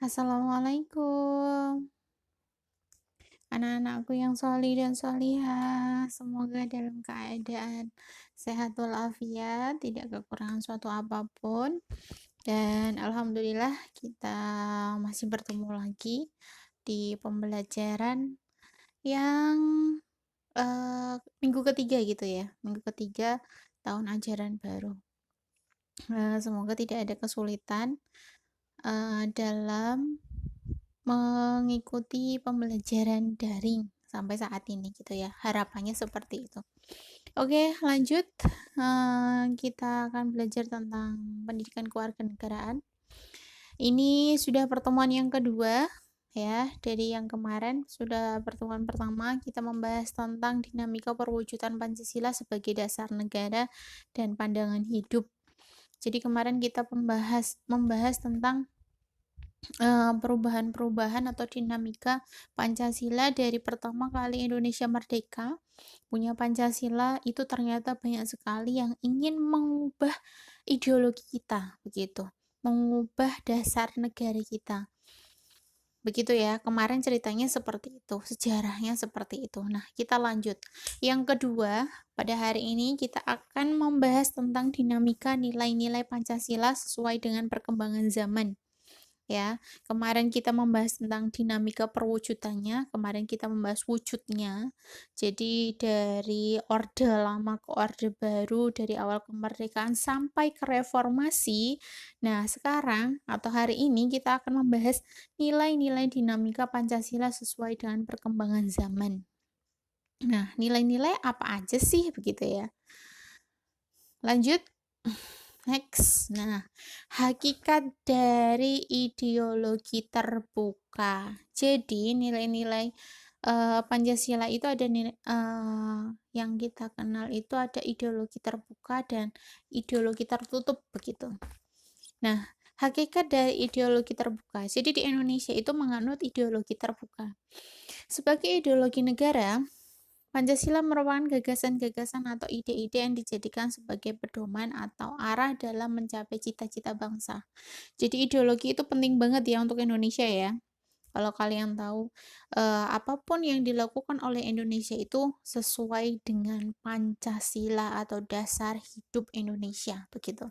Assalamualaikum, anak-anakku yang sholih dan sholihah, semoga dalam keadaan sehat walafiat, tidak kekurangan suatu apapun, dan alhamdulillah kita masih bertemu lagi di pembelajaran yang minggu ketiga gitu ya, minggu ketiga tahun ajaran baru. Semoga tidak ada kesulitan dalam mengikuti pembelajaran daring sampai saat ini gitu ya, harapannya seperti itu. Oke, lanjut, kita akan belajar tentang pendidikan kewarganegaraan. Ini sudah pertemuan yang kedua ya, dari yang kemarin sudah pertemuan pertama kita membahas tentang dinamika perwujudan Pancasila sebagai dasar negara dan pandangan hidup. Jadi kemarin kita membahas tentang perubahan-perubahan atau dinamika Pancasila dari pertama kali Indonesia merdeka, punya Pancasila itu ternyata banyak sekali yang ingin mengubah ideologi kita, begitu. Mengubah dasar negara kita. Begitu ya, kemarin ceritanya seperti itu, sejarahnya seperti itu. Nah, kita lanjut. Yang kedua, pada hari ini kita akan membahas tentang dinamika nilai-nilai Pancasila sesuai dengan perkembangan zaman. Ya, kemarin kita membahas tentang dinamika perwujudannya, kemarin kita membahas wujudnya. Jadi dari Orde Lama ke Orde Baru, dari awal kemerdekaan sampai ke reformasi. Nah, sekarang atau hari ini kita akan membahas nilai-nilai dinamika Pancasila sesuai dengan perkembangan zaman. Nah, nilai-nilai apa aja sih begitu ya? Lanjut. Next. Nah, hakikat dari ideologi terbuka. Jadi, nilai-nilai Pancasila itu ada yang kita kenal itu ada ideologi terbuka dan ideologi tertutup begitu. Nah, hakikat dari ideologi terbuka. Jadi di Indonesia itu menganut ideologi terbuka. Sebagai ideologi negara, Pancasila merupakan gagasan-gagasan atau ide-ide yang dijadikan sebagai pedoman atau arah dalam mencapai cita-cita bangsa. Jadi ideologi itu penting banget ya untuk Indonesia ya. Kalau kalian tahu, apapun yang dilakukan oleh Indonesia itu sesuai dengan Pancasila atau dasar hidup Indonesia, begitu.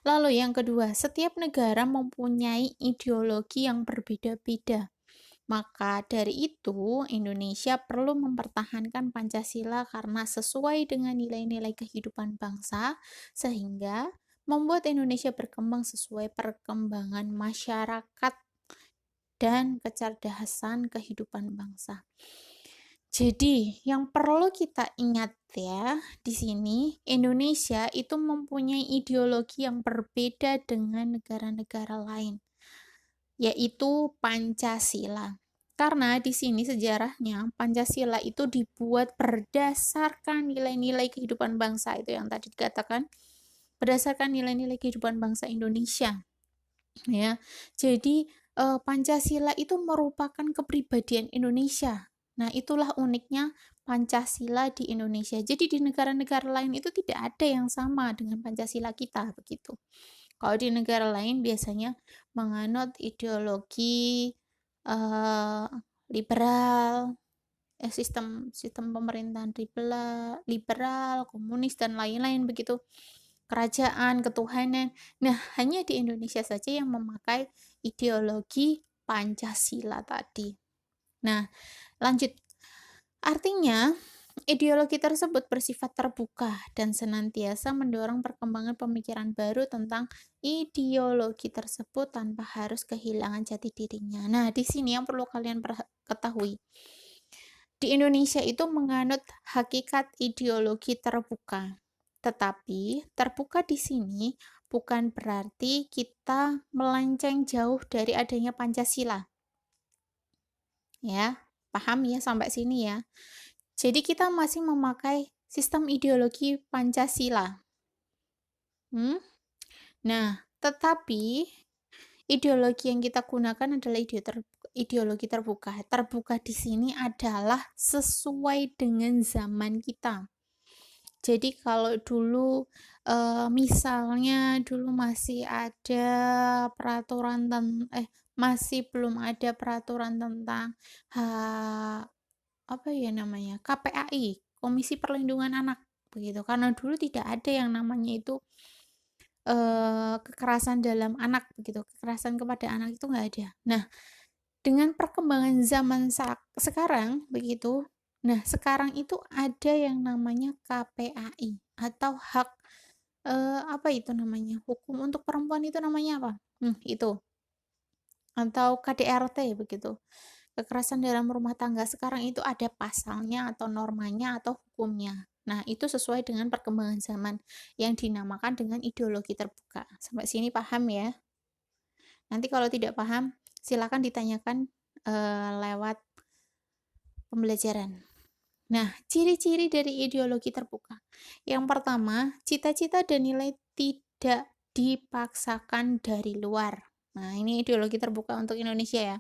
Lalu yang kedua, setiap negara mempunyai ideologi yang berbeda-beda. Maka dari itu, Indonesia perlu mempertahankan Pancasila karena sesuai dengan nilai-nilai kehidupan bangsa, sehingga membuat Indonesia berkembang sesuai perkembangan masyarakat dan kecerdasan kehidupan bangsa. Jadi, yang perlu kita ingat ya, di sini Indonesia itu mempunyai ideologi yang berbeda dengan negara-negara lain, yaitu Pancasila. Karena di sini sejarahnya Pancasila itu dibuat berdasarkan nilai-nilai kehidupan bangsa itu yang tadi dikatakan, berdasarkan nilai-nilai kehidupan bangsa Indonesia. Ya. Jadi Pancasila itu merupakan kepribadian Indonesia. Nah, itulah uniknya Pancasila di Indonesia. Jadi di negara-negara lain itu tidak ada yang sama dengan Pancasila kita begitu. Kalau di negara lain biasanya menganut ideologi liberal, sistem pemerintahan liberal, komunis dan lain-lain begitu. Kerajaan, ketuhanan. Nah, hanya di Indonesia saja yang memakai ideologi Pancasila tadi. Nah, lanjut. Artinya, ideologi tersebut bersifat terbuka dan senantiasa mendorong perkembangan pemikiran baru tentang ideologi tersebut tanpa harus kehilangan jati dirinya. Nah, di sini yang perlu kalian ketahui. Di Indonesia itu menganut hakikat ideologi terbuka. Tetapi terbuka di sini bukan berarti kita melenceng jauh dari adanya Pancasila. Ya, paham ya sampai sini ya. Jadi kita masih memakai sistem ideologi Pancasila. Nah, tetapi ideologi yang kita gunakan adalah ideologi terbuka. Terbuka di sini adalah sesuai dengan zaman kita. Jadi kalau dulu, misalnya dulu masih ada masih belum ada peraturan tentang apa ya namanya, KPAI, Komisi Perlindungan Anak, begitu. Karena dulu tidak ada yang namanya itu, kekerasan dalam anak, begitu, kekerasan kepada anak itu nggak ada. Nah, dengan perkembangan zaman sekarang, begitu, nah sekarang itu ada yang namanya KPAI atau hak, apa itu namanya, hukum untuk perempuan itu namanya apa? Itu, atau KDRT begitu. Kekerasan dalam rumah tangga sekarang itu ada pasalnya atau normanya atau hukumnya. Nah, itu sesuai dengan perkembangan zaman yang dinamakan dengan ideologi terbuka. Sampai sini paham ya? Nanti kalau tidak paham, silakan ditanyakan lewat pembelajaran. Nah, ciri-ciri dari ideologi terbuka. Yang pertama, cita-cita dan nilai tidak dipaksakan dari luar. Nah, ini ideologi terbuka untuk Indonesia ya.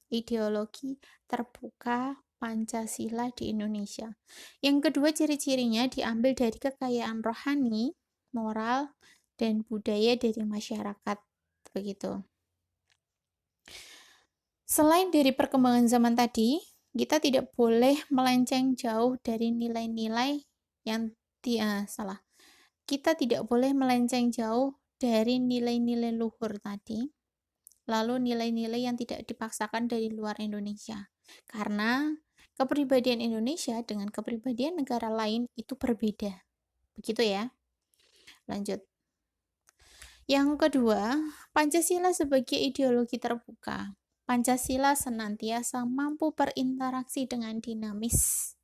Ideologi terbuka Pancasila di Indonesia. Yang kedua, ciri-cirinya diambil dari kekayaan rohani, moral, dan budaya dari masyarakat. Begitu. Selain dari perkembangan zaman tadi, kita tidak boleh melenceng jauh dari nilai-nilai yang salah. Kita tidak boleh melenceng jauh dari nilai-nilai luhur tadi, lalu nilai-nilai yang tidak dipaksakan dari luar Indonesia. Karena kepribadian Indonesia dengan kepribadian negara lain itu berbeda. Begitu ya. Lanjut. Yang kedua, Pancasila sebagai ideologi terbuka. Pancasila senantiasa mampu berinteraksi dengan dinamis.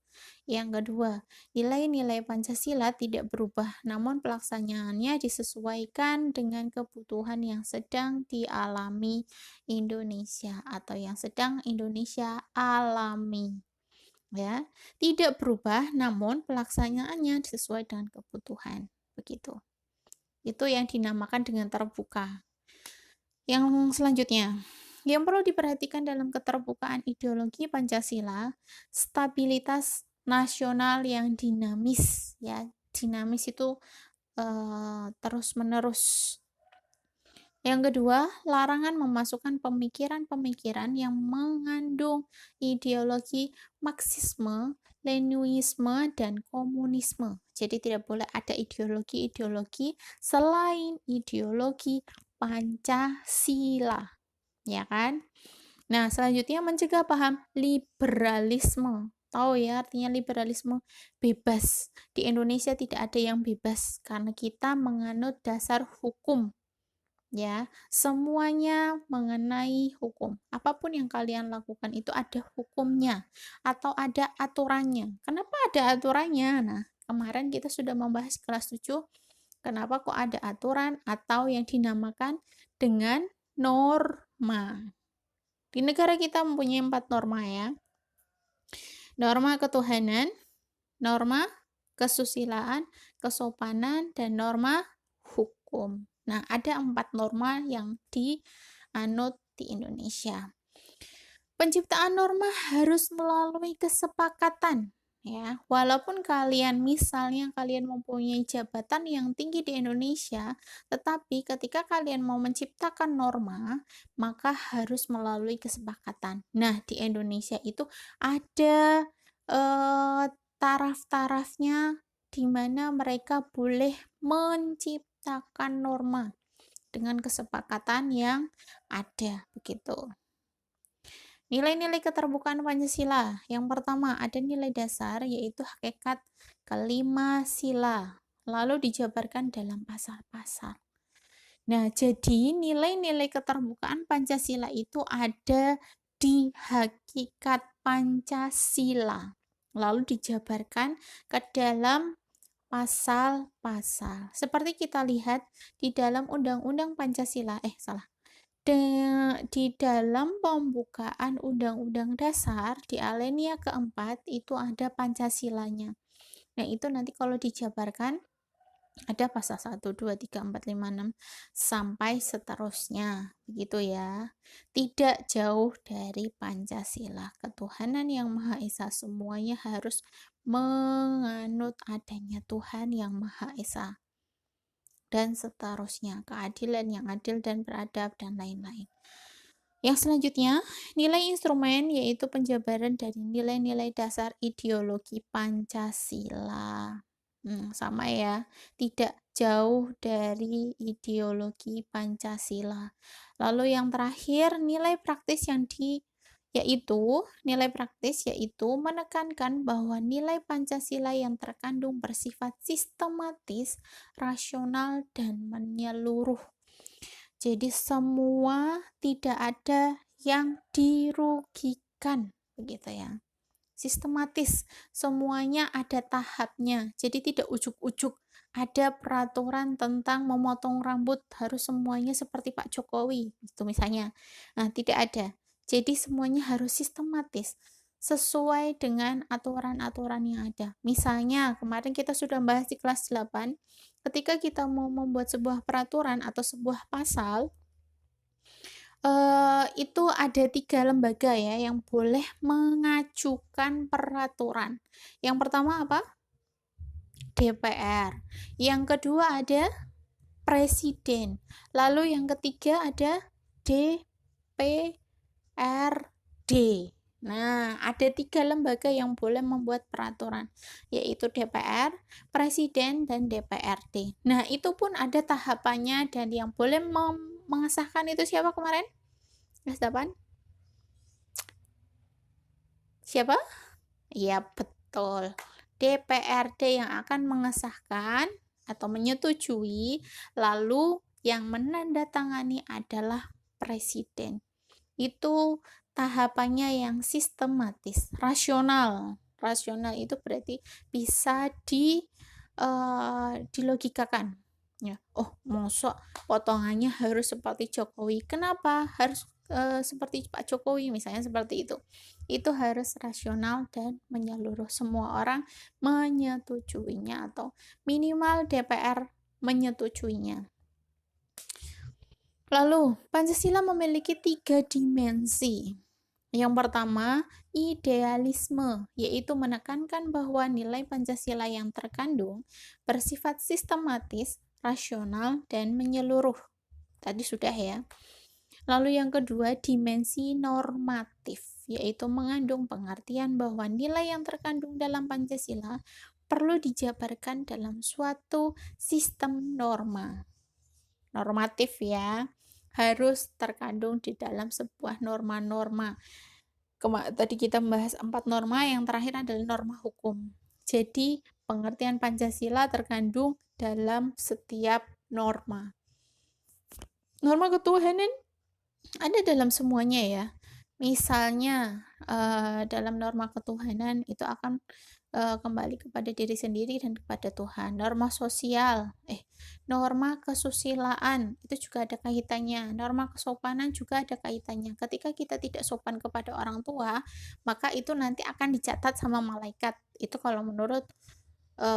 Yang kedua, nilai-nilai Pancasila tidak berubah, namun pelaksanaannya disesuaikan dengan kebutuhan yang sedang dialami Indonesia atau yang sedang Indonesia alami. Ya, tidak berubah, namun pelaksanaannya sesuai dengan kebutuhan. Begitu. Itu yang dinamakan dengan terbuka. Yang selanjutnya, yang perlu diperhatikan dalam keterbukaan ideologi Pancasila, stabilitas nasional yang dinamis, ya. Dinamis itu terus-menerus. Yang kedua, larangan memasukkan pemikiran-pemikiran yang mengandung ideologi Marxisme, Leninisme, dan komunisme. Jadi tidak boleh ada ideologi-ideologi selain ideologi Pancasila, ya kan? Nah, selanjutnya mencegah paham liberalisme. Tahu ya artinya liberalisme? Bebas. Di Indonesia tidak ada yang bebas karena kita menganut dasar hukum. Ya, semuanya mengenai hukum. Apapun yang kalian lakukan itu ada hukumnya atau ada aturannya. Kenapa ada aturannya? Nah, kemarin kita sudah membahas kelas 7, kenapa kok ada aturan atau yang dinamakan dengan norma. Di negara kita mempunyai 4 norma ya. Norma ketuhanan, norma kesusilaan, kesopanan, dan norma hukum. Nah, ada 4 norma yang dianut di Indonesia. Penciptaan norma harus melalui kesepakatan, ya. Walaupun misalnya kalian mempunyai jabatan yang tinggi di Indonesia, tetapi ketika kalian mau menciptakan norma, maka harus melalui kesepakatan. Nah, di Indonesia itu ada taraf-tarafnya di mana mereka boleh menciptakan norma dengan kesepakatan yang ada, begitu. Nilai-nilai keterbukaan Pancasila. Yang pertama, ada nilai dasar yaitu hakikat kelima sila, lalu dijabarkan dalam pasal-pasal. Nah, jadi nilai-nilai keterbukaan Pancasila itu ada di hakikat Pancasila, lalu dijabarkan ke dalam pasal-pasal. Seperti kita lihat di dalam Undang-Undang Pancasila, di dalam pembukaan Undang-Undang Dasar di alinea keempat itu ada Pancasilanya. Nah, itu nanti kalau dijabarkan Ada pasal 1, 2, 3, 4, 5, 6 sampai seterusnya. Begitu ya. Tidak jauh dari Pancasila. Ketuhanan yang Maha Esa semuanya harus menganut adanya Tuhan yang Maha Esa. Dan seterusnya. Keadilan yang adil dan beradab dan lain-lain. Yang selanjutnya, nilai instrumen yaitu penjabaran dari nilai-nilai dasar ideologi Pancasila. Sama ya, tidak jauh dari ideologi Pancasila. Lalu yang terakhir, nilai praktis yaitu menekankan bahwa nilai Pancasila yang terkandung bersifat sistematis, rasional, dan menyeluruh. Jadi semua tidak ada yang dirugikan, begitu ya. Sistematis, semuanya ada tahapnya. Jadi tidak ujuk-ujuk ada peraturan tentang memotong rambut harus semuanya seperti Pak Jokowi, itu misalnya. Nah, tidak ada. Jadi semuanya harus sistematis sesuai dengan aturan-aturan yang ada. Misalnya, kemarin kita sudah bahas di kelas 8, ketika kita mau membuat sebuah peraturan atau sebuah pasal, itu ada 3 lembaga ya yang boleh mengajukan peraturan. Yang pertama apa? DPR. Yang kedua ada Presiden. Lalu yang ketiga ada DPRD. Nah, ada 3 lembaga yang boleh membuat peraturan, yaitu DPR, Presiden, dan DPRD. Nah, itu pun ada tahapannya dan yang boleh mengesahkan itu siapa kemarin? Kelas 8? Siapa? Iya, betul. DPRD yang akan mengesahkan atau menyetujui, lalu yang menandatangani adalah Presiden. Itu tahapannya yang sistematis, rasional. Rasional itu berarti bisa dilogikakan. Ya. Oh, mosok potongannya harus seperti Jokowi. Kenapa harus seperti Pak Jokowi misalnya seperti itu? Itu harus rasional dan menyeluruh, semua orang menyetujuinya atau minimal DPR menyetujuinya. Lalu, Pancasila memiliki 3 dimensi. Yang pertama, idealisme, yaitu menekankan bahwa nilai Pancasila yang terkandung bersifat sistematis, rasional, dan menyeluruh. Tadi sudah ya. Lalu yang kedua, dimensi normatif, yaitu mengandung pengertian bahwa nilai yang terkandung dalam Pancasila perlu dijabarkan dalam suatu sistem norma. Normatif ya, harus terkandung di dalam sebuah norma-norma. Tadi kita membahas 4 norma, yang terakhir adalah norma hukum. Jadi, pengertian Pancasila terkandung dalam setiap norma. Norma ketuhanan ada dalam semuanya ya. Misalnya dalam norma ketuhanan itu akan kembali kepada diri sendiri dan kepada Tuhan. Norma sosial, norma kesusilaan itu juga ada kaitannya. Norma kesopanan juga ada kaitannya. Ketika kita tidak sopan kepada orang tua, maka itu nanti akan dicatat sama malaikat. Itu kalau menurut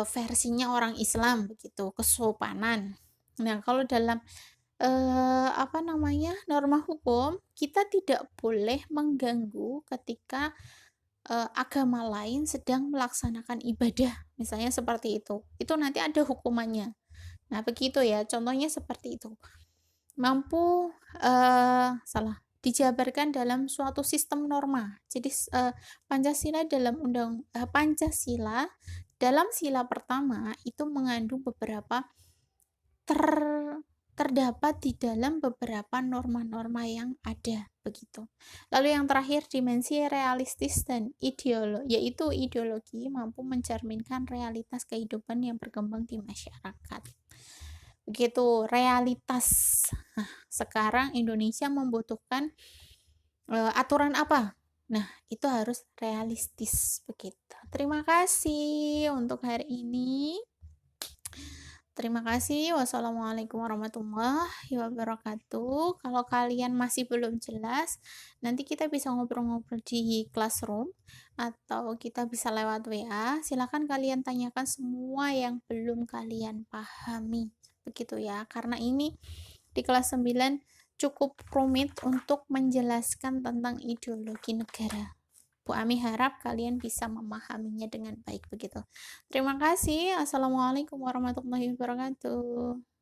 versinya orang Islam begitu, kesopanan. Nah, kalau dalam norma hukum, kita tidak boleh mengganggu ketika agama lain sedang melaksanakan ibadah, misalnya seperti itu. Itu nanti ada hukumannya. Nah, begitu ya, contohnya seperti itu. Dijabarkan dalam suatu sistem norma. Jadi Pancasila dalam sila pertama itu mengandung beberapa terdapat di dalam beberapa norma-norma yang ada begitu. Lalu yang terakhir, dimensi realistis dan yaitu ideologi mampu mencerminkan realitas kehidupan yang berkembang di masyarakat. Begitu realitas. Nah, sekarang Indonesia membutuhkan aturan apa? Nah, itu harus realistis begitu. Terima kasih untuk hari ini. Terima kasih. Wassalamualaikum warahmatullahi wabarakatuh. Kalau kalian masih belum jelas, nanti kita bisa ngobrol-ngobrol di classroom atau kita bisa lewat WA. Silakan kalian tanyakan semua yang belum kalian pahami. Begitu ya. Karena ini di kelas 9 cukup rumit untuk menjelaskan tentang ideologi negara. Bu Ami harap kalian bisa memahaminya dengan baik begitu. Terima kasih. Assalamualaikum warahmatullahi wabarakatuh.